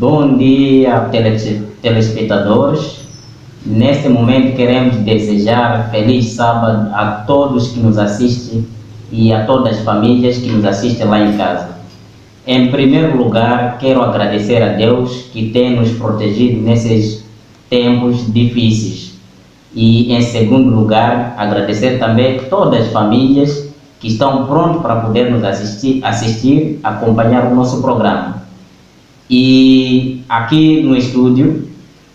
Bom dia, telespectadores. Neste momento queremos desejar feliz sábado a todos que nos assistem e a todas as famílias que nos assistem lá em casa. Em primeiro lugar, quero agradecer a Deus que tem nos protegido nesses tempos difíceis. E em segundo lugar, agradecer também todas as famílias que estão prontas para poder nos assistir, acompanhar o nosso programa. E aqui no estúdio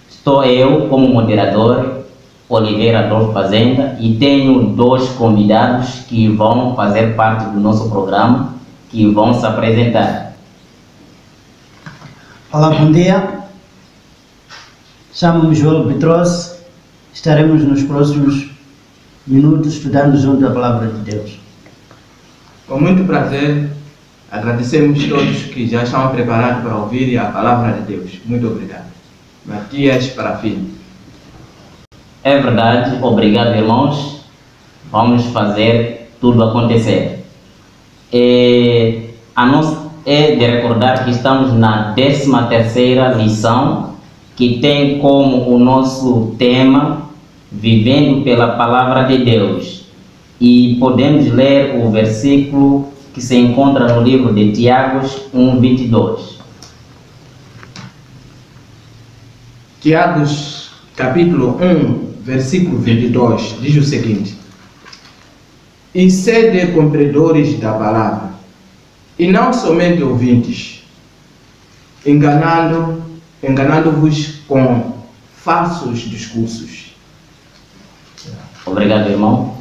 estou eu como moderador, Oliveira Adolfo Fazenda, e tenho dois convidados que vão fazer parte do nosso programa, que vão se apresentar. Olá, bom dia. Chamo-me João Petros. Estaremos nos próximos minutos estudando junto a palavra de Deus. Com muito prazer, agradecemos todos que já estão preparados para ouvir a palavra de Deus. Muito obrigado. Matias Parafim. É verdade, obrigado, irmãos. Vamos fazer tudo acontecer. A nossa é de recordar que estamos na 13ª lição, que tem como o nosso tema Vivendo pela Palavra de Deus. E podemos ler o versículo que se encontra no livro de Tiago 1:22. Tiago, capítulo 1, versículo 22, diz o seguinte: E sede cumpridores da palavra, e não somente ouvintes, enganando-vos com falsos discursos. Obrigado, irmão.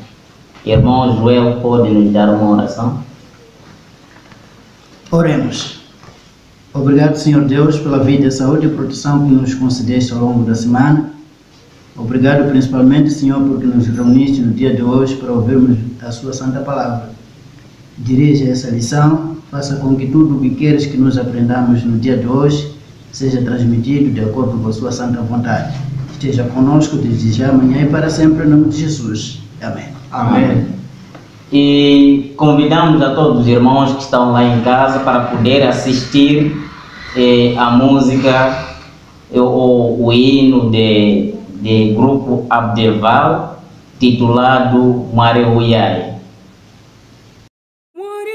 Irmão Joel, pode nos dar uma oração? Oremos. Obrigado, Senhor Deus, pela vida, saúde e proteção que nos concedeste ao longo da semana. Obrigado principalmente, Senhor, porque nos reuniste no dia de hoje para ouvirmos a sua santa palavra. Dirija essa lição, faça com que tudo o que queres que nos aprendamos no dia de hoje seja transmitido de acordo com a sua santa vontade. Esteja conosco desde já, amanhã e para sempre, em nome de Jesus. Amém. Amém. E convidamos a todos os irmãos que estão lá em casa para poder assistir a música, o hino de grupo Abdeval, titulado Mariuyai. What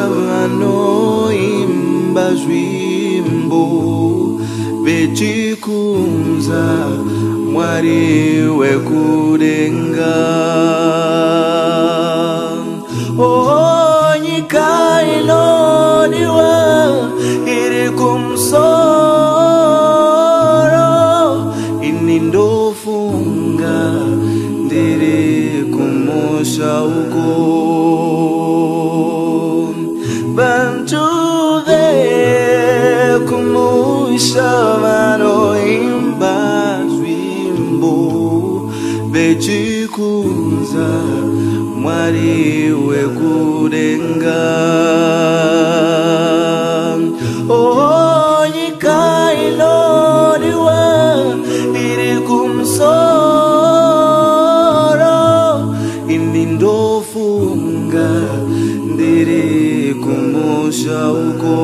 vanoimba zvimbo vechikunza Mwari wekudenga. Oh, nyika inodiwa iri kumsoro, ini ndofunga ndiri kumusha uko. Bantu kumusha vanoimba zvimbo vechikunza Mwari wekudenga. Oh, nyika inodiwa iri kumsoro, ini ndofunga ndiri kumusha uko.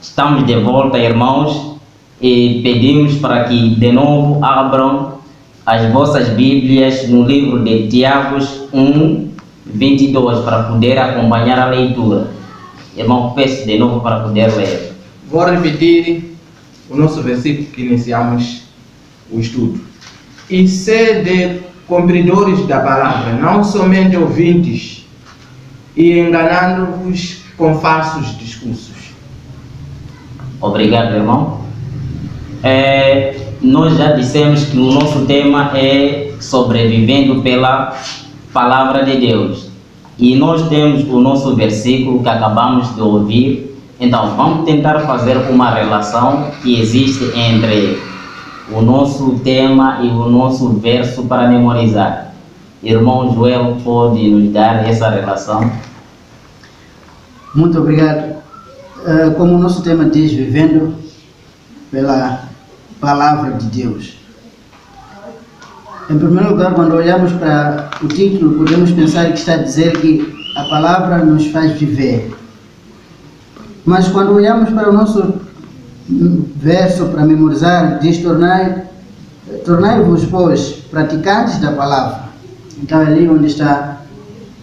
Estamos de volta, irmãos, e pedimos para que de novo abram as vossas Bíblias no livro de Tiago 1:22 para poder acompanhar a leitura. Irmão, peço de novo para poder ler. Vou repetir o nosso versículo que iniciamos o estudo. E sede cumpridores da palavra, não somente ouvintes, e enganando-vos com falsos discursos. Obrigado, irmão. Nós já dissemos que o nosso tema é sobrevivendo pela palavra de Deus. E nós temos o nosso versículo que acabamos de ouvir. Então, vamos tentar fazer uma relação que existe entre o nosso tema e o nosso verso para memorizar. Irmão Joel, pode nos dar essa relação? Muito obrigado. Como o nosso tema diz, vivendo pela palavra de Deus. Em primeiro lugar, quando olhamos para o título, podemos pensar que está a dizer que a palavra nos faz viver. Mas quando olhamos para o nosso verso para memorizar, diz: tornai-vos, pois, praticantes da palavra. Então é ali onde está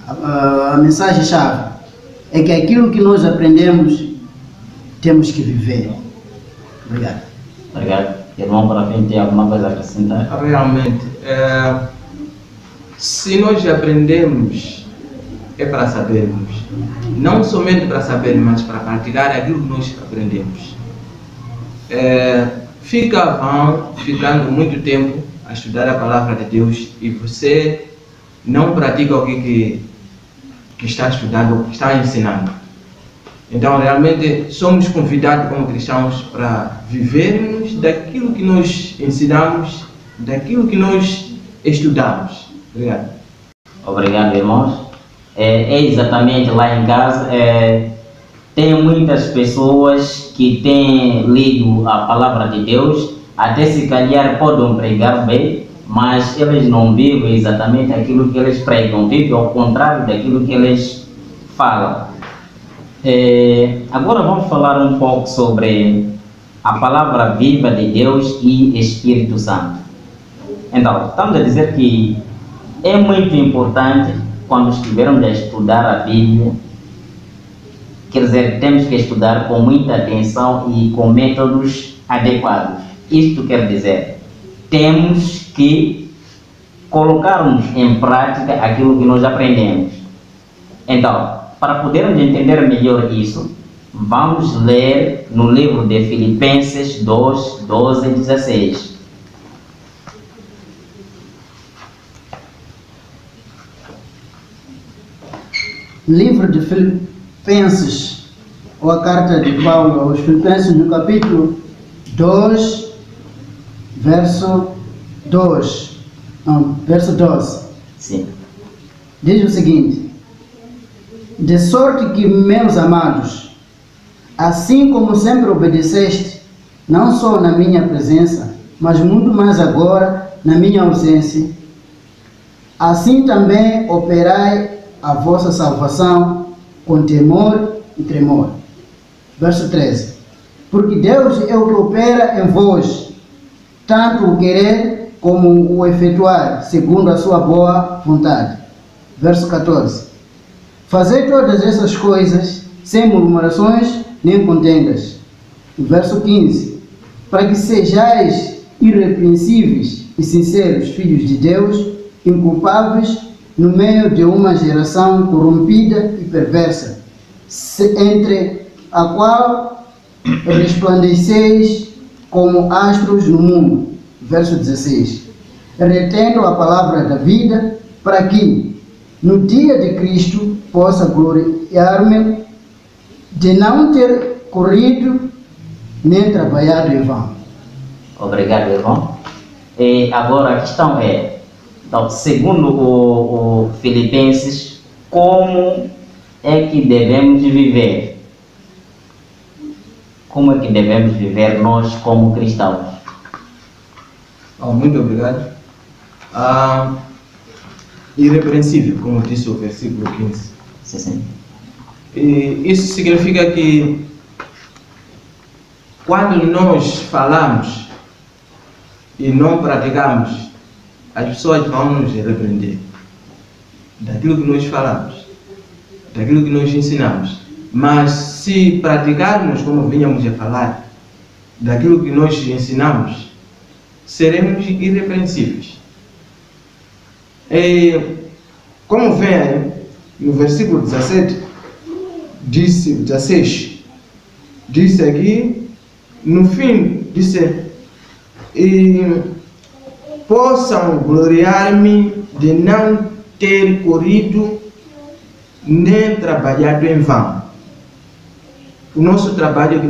a mensagem-chave. É que aquilo que nós aprendemos, temos que viver. Obrigado. Obrigado. Irmão, para fim, tem alguma coisa a acrescentar? Realmente, se nós aprendemos, é para sabermos. Não somente para saber, mas para partilhar aquilo que nós aprendemos. Fica vão ficando muito tempo a estudar a palavra de Deus e você não pratica o que está estudando, o que está ensinando. Então, realmente, somos convidados como cristãos para vivermos daquilo que nós ensinamos, daquilo que nós estudamos. Obrigado. Obrigado, irmãos. É exatamente lá em casa. Tem muitas pessoas que têm lido a palavra de Deus, até se calhar podem pregar bem, mas eles não vivem exatamente aquilo que eles pregam, vivem ao contrário daquilo que eles falam. Agora vamos falar um pouco sobre a palavra viva de Deus e Espírito Santo. Então, estamos a dizer que é muito importante, quando estivermos a estudar a Bíblia, quer dizer, temos que estudar com muita atenção e com métodos adequados. Isto quer dizer, temos que colocarmos em prática aquilo que nós aprendemos. Então, para podermos entender melhor isso, vamos ler no livro de Filipenses 2, 12 e 16. Livro de Filipenses, ou a carta de Paulo aos Filipenses, no capítulo 2, verso 12. Sim. Diz o seguinte: de sorte que, meus amados, assim como sempre obedeceste, não só na minha presença, mas muito mais agora na minha ausência, assim também operai a vossa salvação com temor e tremor. Verso 13. Porque Deus é o que opera em vós, tanto o querer como o efetuar, segundo a sua boa vontade. Verso 14. Fazei todas essas coisas sem murmurações nem contendas. Verso 15. Para que sejais irrepreensíveis e sinceros filhos de Deus, inculpáveis no meio de uma geração corrompida e perversa, entre a qual resplandeceis como astros no mundo. Verso 16. Retendo a palavra da vida, para que, no dia de Cristo, possa gloriar-me de não ter corrido nem trabalhado em vão. Obrigado, irmão. E agora a questão é, então, segundo o Filipenses, como é que devemos viver? Como é que devemos viver nós como cristãos? Muito obrigado. Irrepreensível, como disse o versículo 15. Sim. E isso significa que quando nós falamos e não praticamos, as pessoas vão nos repreender daquilo que nós falamos, daquilo que nós ensinamos. Mas se praticarmos, como vinhamos a falar, daquilo que nós ensinamos, seremos irrepreensíveis. Como vem aí, no versículo 16, disse aqui, no fim, disse: possam gloriar-me de não ter corrido nem trabalhado em vão. O nosso trabalho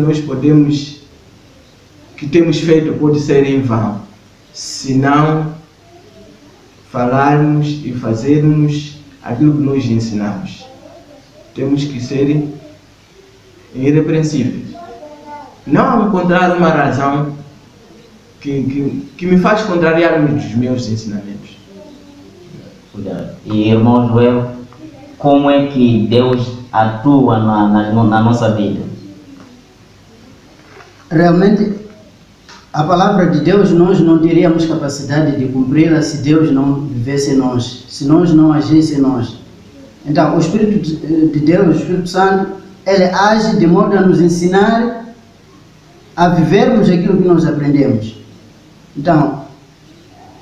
que temos feito pode ser em vão, se não falarmos e fazermos aquilo que nós ensinamos. Temos que ser irrepreensíveis. Não encontrar uma razão que me faz contrariar os meus ensinamentos. E irmão Joel, como é que Deus atua na nossa vida? Realmente, a palavra de Deus nós não teríamos capacidade de cumpri-la se Deus não vivesse em nós, se nós não agisse em nós. Então, o Espírito de Deus, o Espírito Santo, ele age de modo a nos ensinar a vivermos aquilo que nós aprendemos. Então,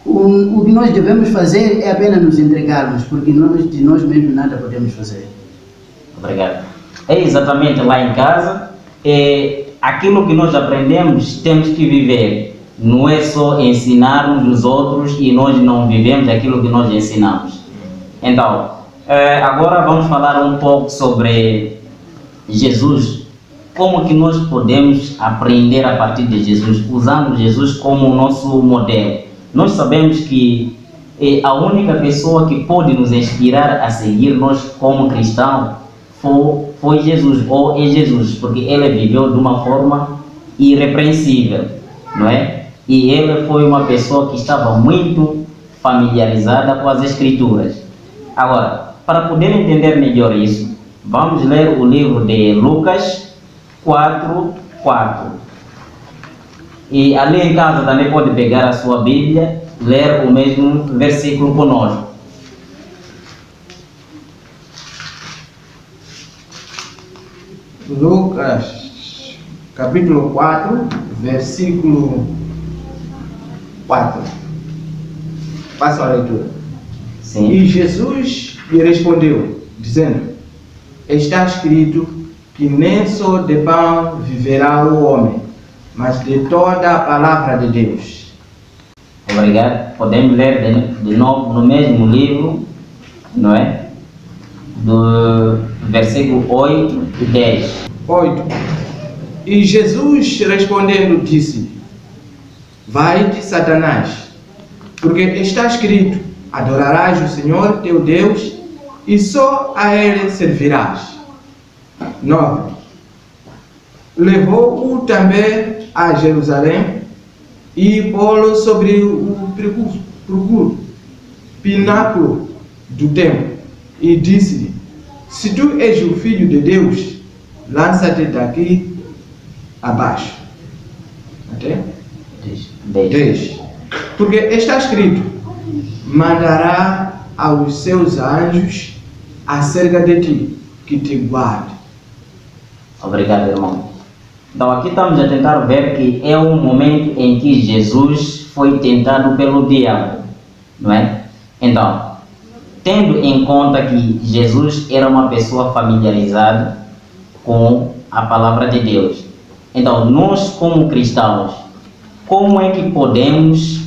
o que nós devemos fazer é apenas nos entregarmos, porque de nós mesmos nada podemos fazer. Obrigado. É exatamente lá em casa, aquilo que nós aprendemos temos que viver. Não é só ensinarmos os outros e nós não vivemos aquilo que nós ensinamos. Então, agora vamos falar um pouco sobre Jesus. Como que nós podemos aprender a partir de Jesus, usando Jesus como o nosso modelo? Nós sabemos que a única pessoa que pode nos inspirar a seguir nós como cristãos foi Jesus, ou é Jesus, porque ele viveu de uma forma irrepreensível, não é? E ele foi uma pessoa que estava muito familiarizada com as Escrituras. Agora, para poder entender melhor isso, vamos ler o livro de Lucas 4:4. E ali em casa também pode pegar a sua Bíblia, ler o mesmo versículo conosco. Lucas, capítulo 4, versículo 4. Passa a leitura. Sim. E Jesus lhe respondeu, dizendo: está escrito que nem só de pão viverá o homem, mas de toda a palavra de Deus. Obrigado. Podemos ler de novo no mesmo livro, não é? Do versículo 8 e 10. 8. E Jesus respondendo disse: vai-te, Satanás, porque está escrito: adorarás o Senhor teu Deus e só a Ele servirás. 9. Levou-o também a Jerusalém e pô-lo sobre o pináculo do templo e disse-lhe: se tu és o Filho de Deus, lança-te daqui abaixo. Até? 10. Porque está escrito: mandará aos seus anjos acerca de ti, que te guarde. Obrigado, irmão. Então aqui estamos a tentar ver que é um momento em que Jesus foi tentado pelo diabo, não é? Então, tendo em conta que Jesus era uma pessoa familiarizada com a palavra de Deus, então nós como cristãos, como é que podemos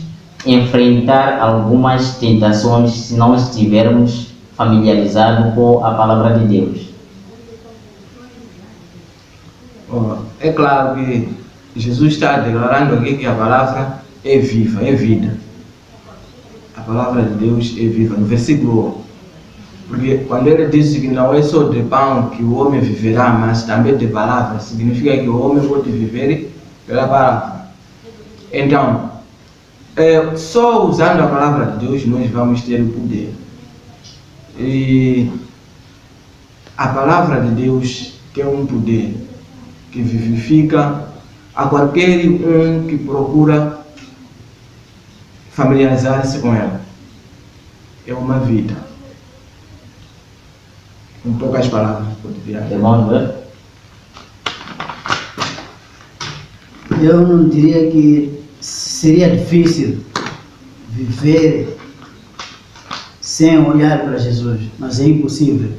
enfrentar algumas tentações se não estivermos familiarizados com a palavra de Deus? É claro que Jesus está declarando aqui que a palavra é viva, é vida. A palavra de Deus é viva. No versículo 1. Porque quando ele disse que não é só de pão que o homem viverá, mas também de palavra, significa que o homem pode viver pela palavra. Então, só usando a palavra de Deus nós vamos ter o poder. E a palavra de Deus tem um poder que vivifica a qualquer um que procura familiarizar-se com ela. É uma vida. Com poucas palavras, poderia. Vamos ver? Eu não diria que seria difícil viver sem olhar para Jesus, mas é impossível.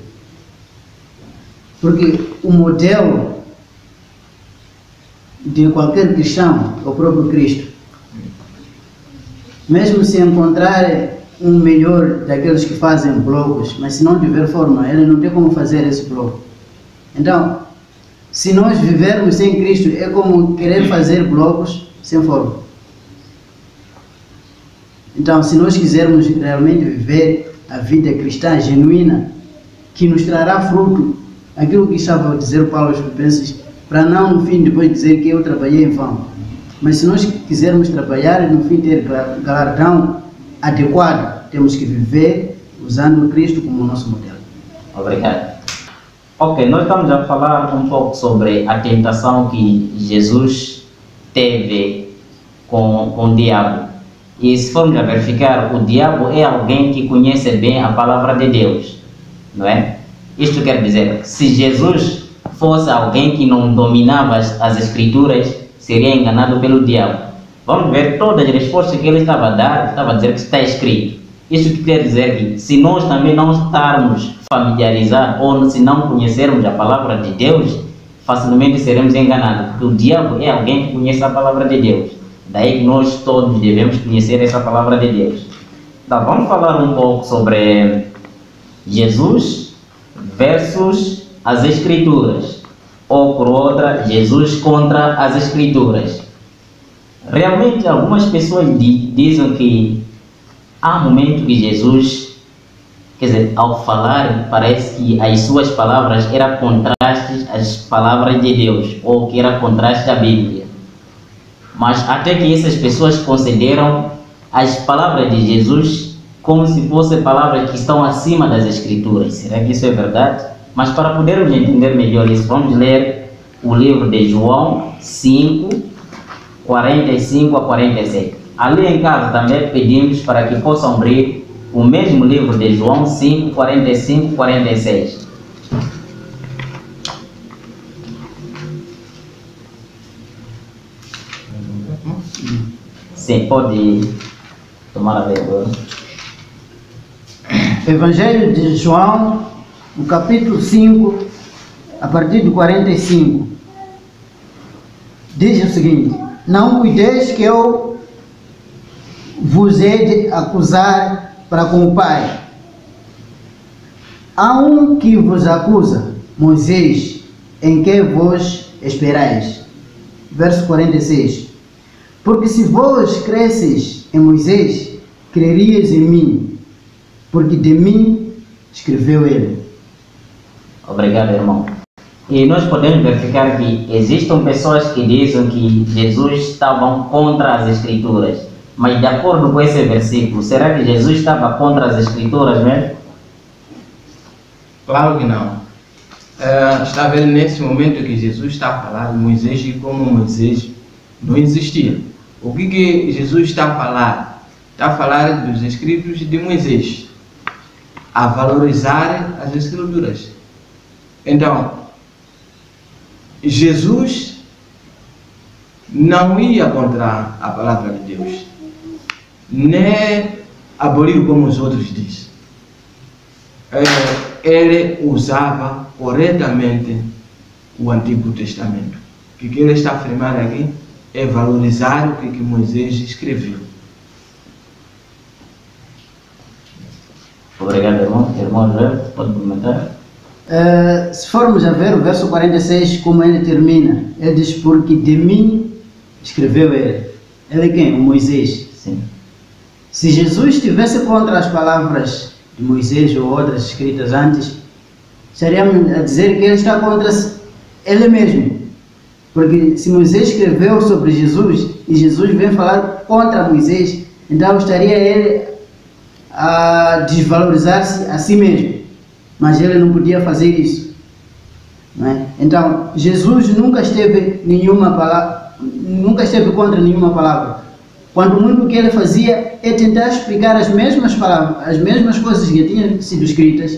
Porque o modelo de qualquer cristão é o próprio Cristo. Mesmo se encontrar um melhor daqueles que fazem blocos, mas se não tiver forma, ele não tem como fazer esse bloco. Então, se nós vivermos sem Cristo, é como querer fazer blocos sem forma. Então, se nós quisermos realmente viver a vida cristã genuína, que nos trará fruto, aquilo que estava a dizer o Paulo aos Filipenses, para não no fim depois dizer que eu trabalhei em vão. Mas se nós quisermos trabalhar e no fim ter galardão adequado, temos que viver usando Cristo como nosso modelo. Obrigado. Ok, nós estamos a falar um pouco sobre a tentação que Jesus teve com o diabo. E se formos a verificar, o diabo é alguém que conhece bem a palavra de Deus, não é? Isto quer dizer, se Jesus fosse alguém que não dominava as Escrituras, seria enganado pelo diabo. Vamos ver todas as respostas que ele estava a dar, estava a dizer que está escrito. Isso quer dizer que se nós também não estarmos familiarizados ou se não conhecermos a palavra de Deus, facilmente seremos enganados, porque o diabo é alguém que conhece a palavra de Deus. Daí que nós todos devemos conhecer essa palavra de Deus. Então vamos falar um pouco sobre Jesus versus as Escrituras, ou por outra, Jesus contra as Escrituras. Realmente algumas pessoas dizem que há momentos que Jesus, quer dizer, ao falar, parece que as suas palavras eram contrastes às palavras de Deus, ou que era contraste à Bíblia. Mas até que essas pessoas consideram as palavras de Jesus como se fossem palavras que estão acima das Escrituras. Será que isso é verdade? Mas para podermos entender melhor isso, vamos ler o livro de João 5, 45 a 47. Ali em casa também pedimos para que possam abrir o mesmo livro de João 5, 45 a 46. Sim, pode tomar a vergonha. Evangelho de João, no capítulo 5, a partir do 45, diz o seguinte: não cuideis que eu vos hei de acusar para com o Pai. Há um que vos acusa, Moisés, em que vos esperais. Verso 46. Porque se vós cresceis em Moisés, crerias em mim, porque de mim escreveu ele. Obrigado, irmão. E nós podemos verificar que existem pessoas que dizem que Jesus estava contra as Escrituras. Mas de acordo com esse versículo, será que Jesus estava contra as Escrituras mesmo? Claro que não. Está a ver nesse momento que Jesus está a falar de Moisés e como Moisés não existia. O que Jesus está a falar? Está a falar dos escritos de Moisés, a valorizar as Escrituras. Então, Jesus não ia contra a palavra de Deus, nem aboliu como os outros dizem. Ele usava corretamente o Antigo Testamento. O que ele está afirmando aqui é valorizar o que Moisés escreveu. Obrigado, irmão. Irmão José, pode comentar? Se formos a ver o verso 46, como ele termina, ele diz: porque de mim escreveu ele. Ele é quem? O Moisés. Sim. Se Jesus estivesse contra as palavras de Moisés ou outras escritas antes, estaríamos a dizer que ele está contra ele mesmo. Porque se Moisés escreveu sobre Jesus e Jesus vem falar contra Moisés, então estaria ele a desvalorizar-se a si mesmo. Mas ele não podia fazer isso. Não é? Então, Jesus nunca esteve contra nenhuma palavra. Quando muito o que ele fazia é tentar explicar as mesmas palavras, as mesmas coisas que tinham sido escritas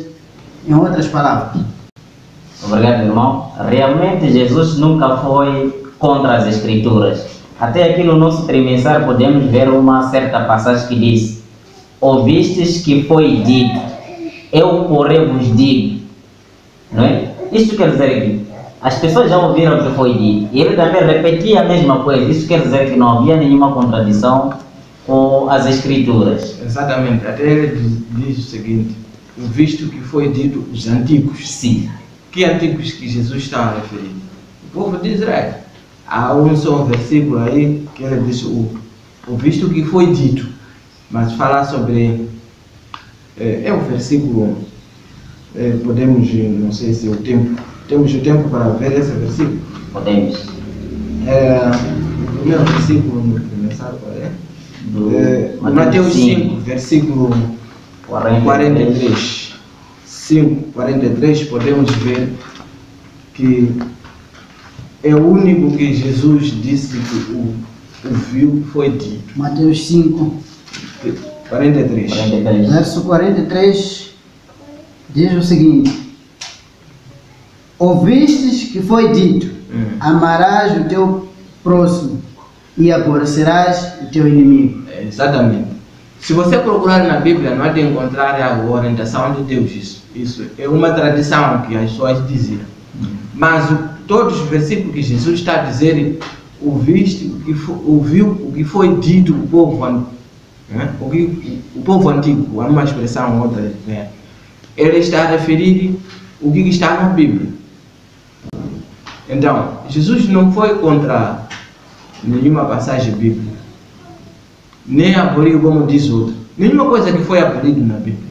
em outras palavras. Obrigado, irmão. Realmente Jesus nunca foi contra as Escrituras. Até aqui no nosso trimestral podemos ver uma certa passagem que diz: ouvistes que foi dito, eu porém vos digo. Não é? Isto quer dizer que as pessoas já ouviram o que foi dito e ele também repetia a mesma coisa. Isso quer dizer que não havia nenhuma contradição com as Escrituras. Exatamente. Até ele diz o seguinte: visto que foi dito os antigos. Sim. Que antigos que Jesus está a referir? O povo de Israel. Há um só versículo aí que ele diz o visto que foi dito. Mas falar sobre... é o versículo... podemos, não sei se é o tempo... Temos o tempo para ver esse versículo? Podemos. O primeiro versículo no começar, Mateus 5, versículo 43. 5, 43, podemos ver que é o único que Jesus disse que o viu foi dito. Mateus 5, 43. verso 43, diz o seguinte: ouvistes que foi dito, amarás o teu próximo e aborrecerás o teu inimigo. Exatamente. Se você procurar na Bíblia, não há de encontrar a orientação de Deus. Isso é uma tradição que as pessoas diziam. Mas todos os versículos que Jesus está a dizer, ouviu o que foi dito o povo, o povo antigo, há uma expressão outra, ele está a referir o que está na Bíblia. Então, Jesus não foi contra nenhuma passagem bíblica, nem aboliu como diz outro. Nenhuma coisa que foi abolida na Bíblia,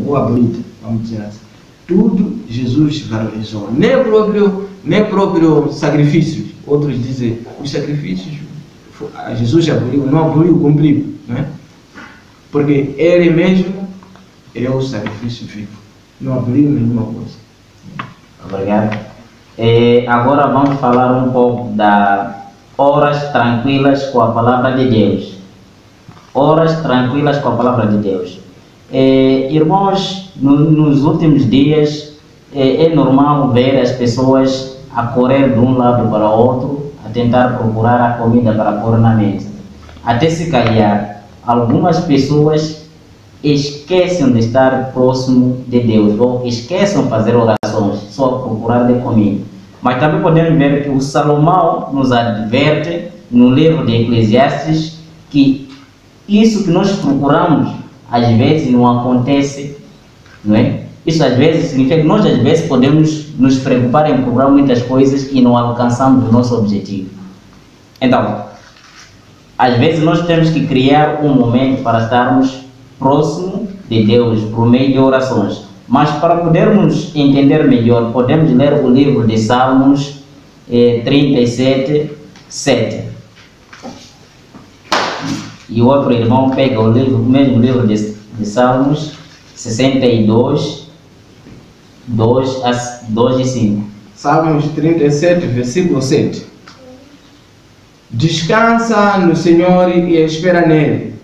ou abolida, vamos dizer assim. Tudo Jesus valorizou, nem próprio sacrifício. Outros dizem, os sacrifícios Jesus aboliu, não aboliu, cumpriu, né? Porque Ele mesmo é o sacrifício vivo. Não abriu nenhuma coisa. Obrigado. Agora vamos falar um pouco das horas tranquilas com a palavra de Deus. Horas tranquilas com a palavra de Deus. Irmãos, nos últimos dias é normal ver as pessoas a correr de um lado para o outro, a tentar procurar a comida para pôr na mesa. Até se calhar, algumas pessoas esquecem de estar próximo de Deus, ou esquecem de fazer orações, só procurar de comida. Mas também podemos ver que o Salomão nos adverte no livro de Eclesiastes que isso que nós procuramos às vezes não acontece, não é? Isso às vezes significa que nós às vezes podemos nos preocupar em procurar muitas coisas e não alcançamos o nosso objetivo. Então, às vezes nós temos que criar um momento para estarmos próximo de Deus por meio de orações. Mas para podermos entender melhor, podemos ler o livro de Salmos 37, 7. E o outro irmão pega o mesmo livro de Salmos 62, 2 e 5. Salmos 37, versículo 7. Descansa no Senhor e espera nele.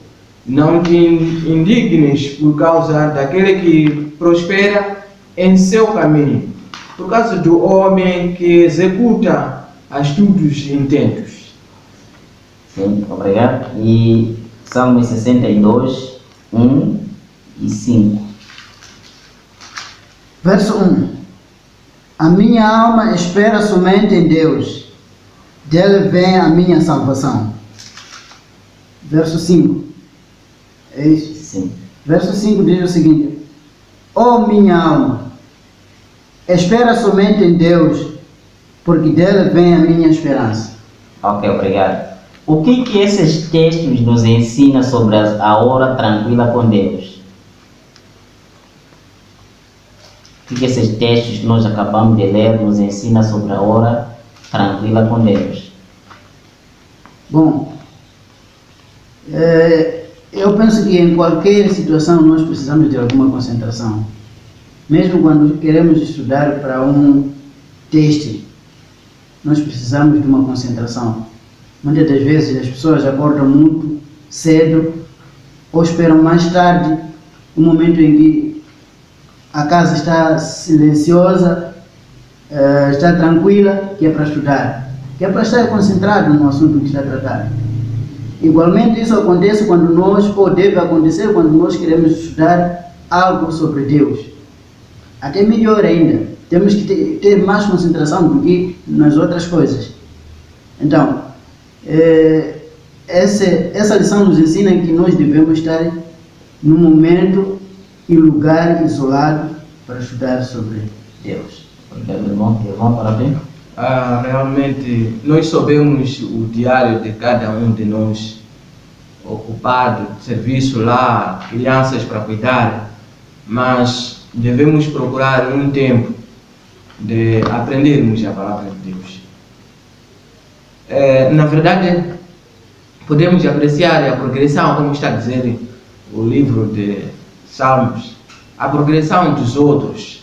Não te indignes por causa daquele que prospera em seu caminho, por causa do homem que executa astutos intentos. Sim, obrigado. E Salmo 62, 1 e 5. Verso 1. A minha alma espera somente em Deus, dele vem a minha salvação. Verso 5. É isso? Sim. Verso 5 diz o seguinte: ó minha alma, espera somente em Deus, porque dele vem a minha esperança. Ok, obrigado. O que esses textos nos ensinam sobre a hora tranquila com Deus? O que esses textos que nós acabamos de ler nos ensinam sobre a hora tranquila com Deus? Bom, eu penso que em qualquer situação nós precisamos de alguma concentração. Mesmo quando queremos estudar para um teste, nós precisamos de uma concentração. Muitas das vezes as pessoas acordam muito cedo ou esperam mais tarde, um momento em que a casa está silenciosa, está tranquila, que é para estudar, que é para estar concentrado no assunto que está a tratar. Igualmente isso acontece quando nós, ou deve acontecer quando nós queremos estudar algo sobre Deus. Até melhor ainda, temos que ter mais concentração do que nas outras coisas. Então, essa lição nos ensina que nós devemos estar num momento e lugar isolado para estudar sobre Deus. Obrigado, irmão. Irmão, parabéns. Realmente, nós sabemos o diário de cada um de nós, ocupado, serviço lá, crianças para cuidar, mas devemos procurar um tempo de aprendermos a palavra de Deus. Na verdade, podemos apreciar a progressão, como está a dizer o livro de Salmos, a progressão dos outros,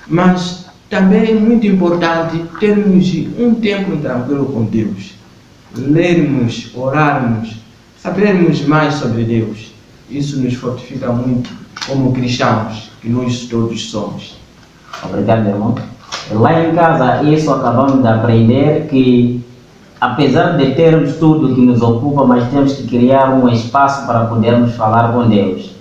mas também é muito importante termos um tempo tranquilo com Deus, lermos, orarmos, sabermos mais sobre Deus. Isso nos fortifica muito como cristãos, que nós todos somos. Obrigado, irmão. Lá em casa, isso acabamos de aprender que, apesar de termos tudo que nos ocupa, mas temos que criar um espaço para podermos falar com Deus.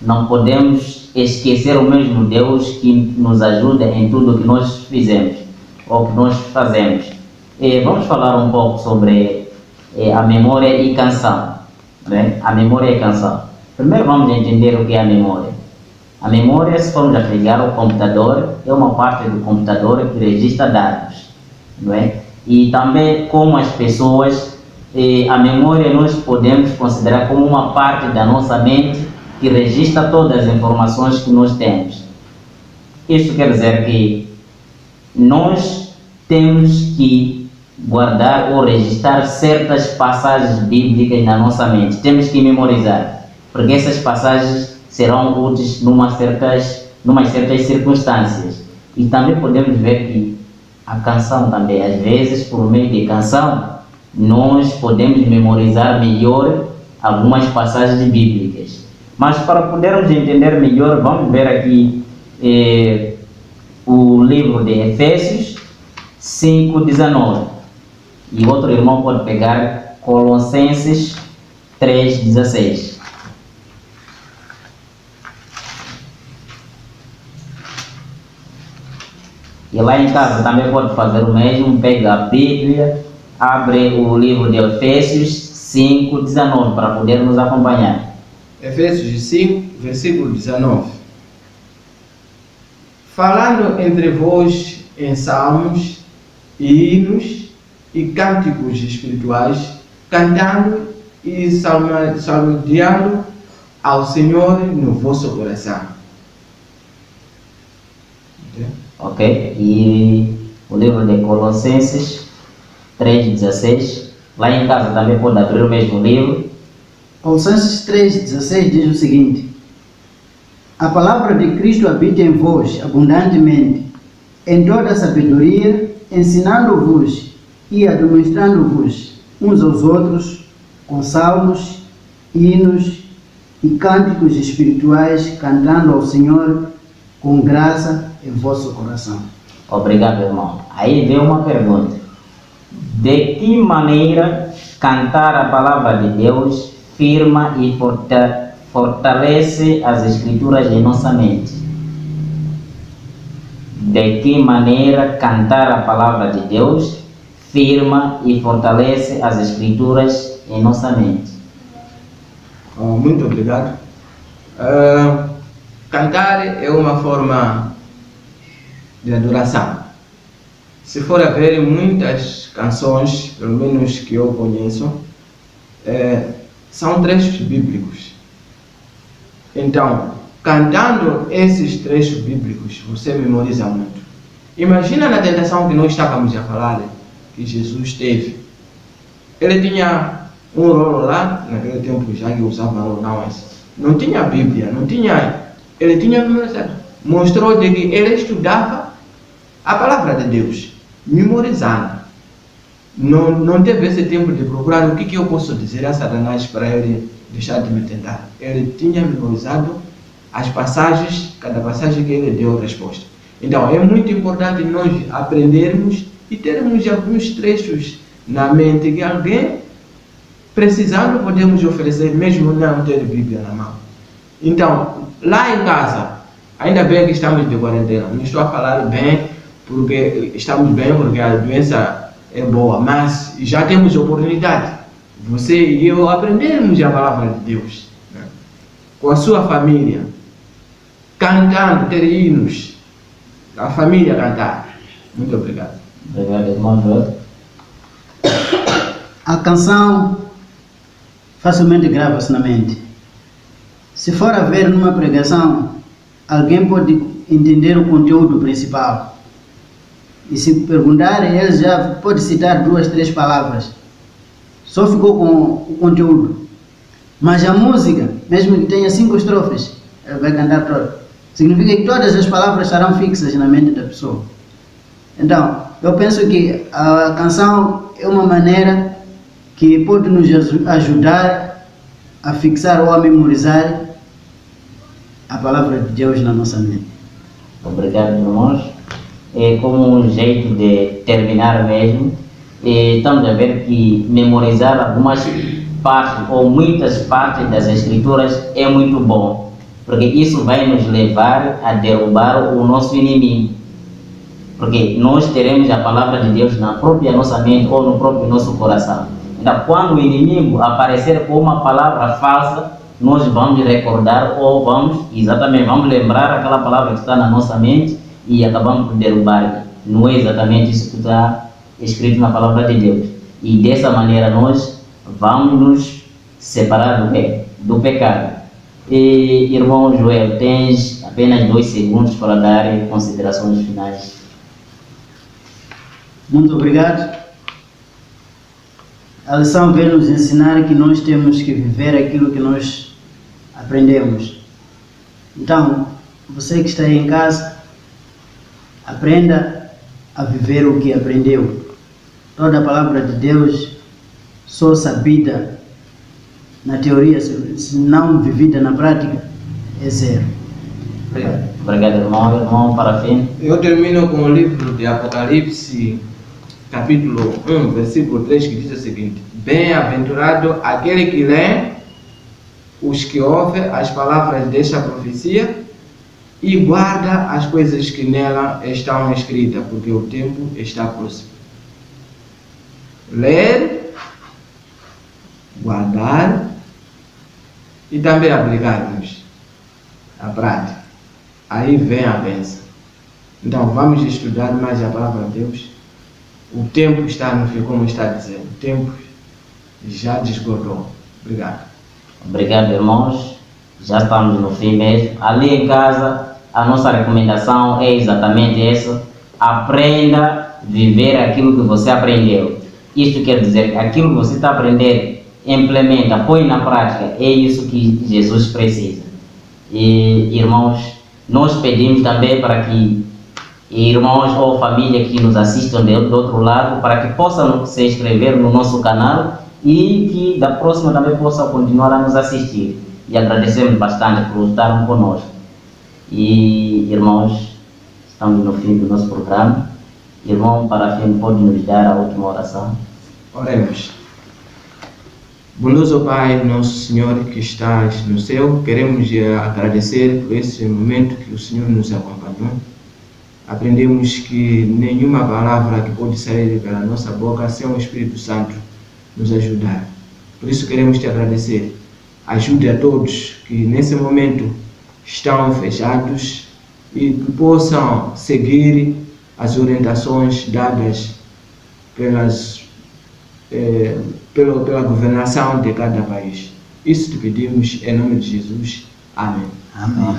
Não podemos esquecer o mesmo Deus que nos ajuda em tudo que nós fizemos, ou que nós fazemos. Vamos falar um pouco sobre a memória e canção. Né? A memória e canção. Primeiro vamos entender o que é a memória. A memória, se formos a pegar o computador, é uma parte do computador que registra dados. Não é? E também, como as pessoas, a memória nós podemos considerar como uma parte da nossa mente que registra todas as informações que nós temos. Isto quer dizer que nós temos que guardar ou registrar certas passagens bíblicas na nossa mente. Temos que memorizar. porque essas passagens serão úteis numas certas circunstâncias. E também podemos ver que a canção também, às vezes, por meio de canção, nós podemos memorizar melhor algumas passagens bíblicas. Mas para podermos entender melhor, vamos ver aqui o livro de Efésios 5:19. E outro irmão pode pegar Colossenses 3:16. E lá em casa também pode fazer o mesmo, pega a Bíblia, abre o livro de Efésios 5:19 para podermos acompanhar. Efésios 5, versículo 19. Falando entre vós em salmos e hinos e cânticos espirituais, cantando e salmodiando ao Senhor no vosso coração. Ok? E o livro de Colossenses 3:16. Lá em casa também pode abrir o mesmo livro. Colossenses 3:16 diz o seguinte: a palavra de Cristo habita em vós abundantemente, em toda sabedoria, ensinando-vos e admoestando-vos uns aos outros com salmos, hinos e cânticos espirituais, cantando ao Senhor com graça em vosso coração. Obrigado, irmão. Aí vem uma pergunta: de que maneira cantar a palavra de Deus firma e fortalece as Escrituras em nossa mente? De que maneira cantar a palavra de Deus firma e fortalece as Escrituras em nossa mente? Muito obrigado. Cantar é uma forma de adoração. Se for a ver muitas canções, pelo menos que eu conheço, são trechos bíblicos. Então, cantando esses trechos bíblicos, você memoriza muito. Imagina na tentação que nós estávamos a falar, que Jesus teve. Ele tinha um rolo lá, naquele tempo já que usava rolo, não tinha Bíblia, não tinha. Ele tinha memorizado. Mostrou de que ele estudava a palavra de Deus, memorizando. Não teve esse tempo de procurar o que eu posso dizer a Satanás para ele deixar de me tentar. Ele tinha memorizado as passagens, cada passagem que ele deu a resposta. Então é muito importante nós aprendermos e termos alguns trechos na mente que alguém precisando podemos oferecer, mesmo não ter Bíblia na mão. Então, lá em casa, ainda bem que estamos de quarentena. Não estou a falar bem porque estamos bem, porque a doença é boa, mas já temos oportunidade, você e eu, aprendermos a palavra de Deus, né? Com a sua família, cantando, ter hinos, a família cantar. Muito obrigado. Obrigado, irmão Joel. A canção facilmente grava-se na mente. Se for a ver numa pregação, alguém pode entender o conteúdo principal. E se perguntarem, ele já pode citar 2, 3 palavras. Só ficou com o conteúdo. Mas a música, mesmo que tenha 5 estrofes, ele vai cantar toda. Significa que todas as palavras estarão fixas na mente da pessoa. Então, eu penso que a canção é uma maneira que pode nos ajudar a fixar ou a memorizar a palavra de Deus na nossa mente. Obrigado, irmãos. Como um jeito de terminar mesmo, estamos a ver que memorizar algumas partes ou muitas partes das Escrituras é muito bom, porque isso vai nos levar a derrubar o nosso inimigo, porque nós teremos a palavra de Deus na própria nossa mente ou no próprio nosso coração. Então, quando o inimigo aparecer com uma palavra falsa, nós vamos recordar ou vamos lembrar aquela palavra que está na nossa mente e acabamos por derrubar. Não é exatamente isso que está escrito na palavra de Deus. E dessa maneira nós vamos nos separar do pecado. E, irmão Joel, tens apenas 2 segundos para dar considerações finais. Muito obrigado. A lição vem nos ensinar que nós temos que viver aquilo que nós aprendemos. Então, você que está aí em casa, aprenda a viver o que aprendeu. Toda a palavra de Deus, só sabida na teoria, se não vivida na prática, é zero. Obrigado, irmão. Irmão, para fim. Eu termino com o livro de Apocalipse, capítulo 1, versículo 3, que diz o seguinte: Bem-aventurado aquele que lê, os que ouvem as palavras desta profecia e guarda as coisas que nela estão escritas, porque o tempo está próximo. Ler, guardar e também aplicarmos a prática. Aí vem a bênção. Então vamos estudar mais a palavra de Deus. O tempo está no fim, como está dizendo. O tempo já desgotou. Obrigado. Obrigado, irmãos. Já estamos no fim mesmo. Ali em casa, a nossa recomendação é exatamente essa. Aprenda a viver aquilo que você aprendeu. Isto quer dizer que aquilo que você está aprendendo, implementa, põe na prática. É isso que Jesus precisa. E, irmãos, nós pedimos também para que irmãos ou família que nos assistam do outro lado, para que possam se inscrever no nosso canal e que da próxima também possam continuar a nos assistir. E agradecemos bastante por estarem conosco. E, irmãos, estamos no fim do nosso programa. Irmão, para fim, pode nos dar a última oração? Oremos. Bondoso Pai, nosso Senhor que estás no céu, queremos agradecer por esse momento que o Senhor nos acompanhou. Aprendemos que nenhuma palavra que pode sair pela nossa boca sem o Espírito Santo nos ajudar. Por isso queremos te agradecer. Ajude a todos que nesse momento estão fechados e que possam seguir as orientações dadas pela governação de cada país. Isso te pedimos em nome de Jesus. Amém. Amém.